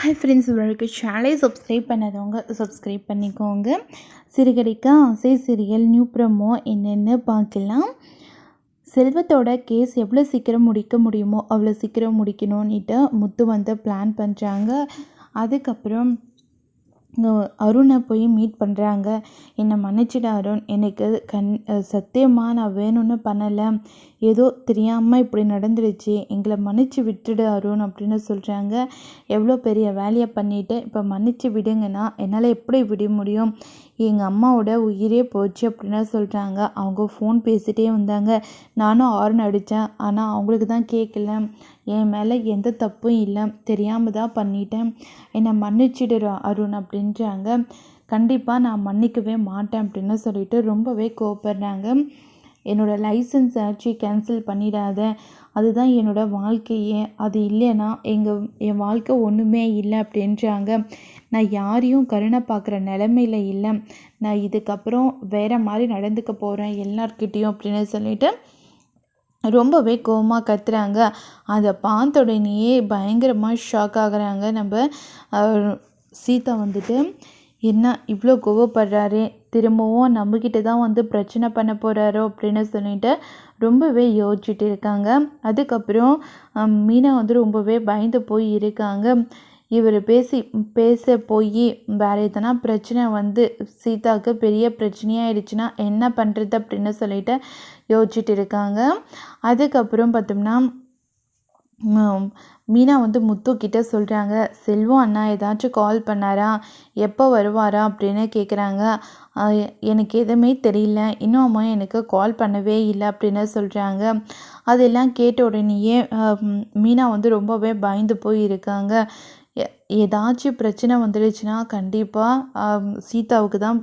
Hi friends, உங்களுக்கு சேனலை subscribe பண்ணாதவங்க சப்ஸ்கிரைப் பண்ணிக்கோங்க. சிறுகடிக்க ஆசை சீரியல் நியூ ப்ரோமோ என்னென்னு பார்க்கலாம். செல்வத்தோட கேஸ் எவ்வளோ சீக்கிரம் முடிக்க முடியுமோ அவ்வளோ சீக்கிரம் முடிக்கணும்னுட்டு முத்து வந்து பிளான் பண்ணுறாங்க. அதுக்கப்புறம் அருணை போய் மீட் பண்ணுறாங்க. என்னை மன்னிச்சிட அருண், எனக்கு சத்தியமாக நான் வேணும்னு பண்ணலை, ஏதோ தெரியாமல் இப்படி நடந்துடுச்சு, எங்களை மன்னிச்சு விட்டுடு அருண் அப்படின்னு சொல்கிறாங்க. எவ்வளோ பெரிய வேலையை பண்ணிவிட்டு இப்போ மன்னிச்சு விடுங்கன்னா என்னால் எப்படி விட முடியும், எங்கள் அம்மாவோட உயிரே போச்சு அப்படின்னு சொல்கிறாங்க. அவங்க ஃபோன் பேசிகிட்டே வந்தாங்க. நானும் ஹார்ன் அடித்தேன், ஆனால் அவங்களுக்கு தான் கேட்கல. என் மேலே எந்த தப்பும் இல்லை, தெரியாமல் தான் பண்ணிட்டேன், என்னை மன்னிச்சிடுற அருண் அப்படின்றாங்க. கண்டிப்பாக நான் மன்னிக்கவே மாட்டேன் அப்படின்னு சொல்லிட்டு ரொம்பவே கோவப்படுறாங்க. என்னோடய லைசன்ஸ் ஆச்சு கேன்சல் பண்ணிடாத, அதுதான் என்னோடய வாழ்க்கையே, அது இல்லைன்னா என் வாழ்க்கை ஒன்றுமே இல்லை அப்படின்றாங்க. நான் யாரையும் கருணை பார்க்குற நிலமையில இல்லை, நான் இதுக்கப்புறம் வேறு மாதிரி நடந்துக்க போகிறேன் எல்லார்கிட்டேயும் அப்படின்னு சொல்லிட்டு ரொம்பவே கோவமாக கத்துறாங்க. அதை பார்த்த உடனேயே பயங்கரமாக ஷாக் ஆகுறாங்க. நம்ம சீதா வந்துட்டு, என்ன இவ்வளோ கோவப்படுறாரு, திரும்பவும் நம்மக்கிட்ட தான் வந்து பிரச்சனை பண்ண போகிறாரோ அப்படின்னு சொல்லிட்டு ரொம்பவே யோசிச்சுட்டு இருக்காங்க. அதுக்கப்புறம் மீனா வந்து ரொம்பவே பயந்து போய் இருக்காங்க. இவர் பேச போய் வேறு எதனா பிரச்சனை வந்து சீதாவுக்கு பெரிய பிரச்சனையாயிடுச்சுன்னா என்ன பண்ணுறது அப்படின்னு சொல்லிட்டு யோசிச்சுட்டு இருக்காங்க. அதுக்கப்புறம் பார்த்தோம்னா மீனா வந்து முத்துக்கிட்ட சொல்கிறாங்க, செல்வம் அண்ணா ஏதாச்சும் கால் பண்ணாரா, எப்போ வருவாரா அப்படின்னு கேட்குறாங்க. எனக்கு எதுவுமே தெரியல, இன்னும் அம்மா எனக்கு கால் பண்ணவே இல்லை அப்படின்னு சொல்கிறாங்க. அதெல்லாம் கேட்ட உடனேயே மீனா வந்து ரொம்பவே பயந்து போய் இருக்காங்க. ஏதாச்சும் பிரச்சனை வந்துடுச்சுன்னா கண்டிப்பாக சீதாவுக்கு தான்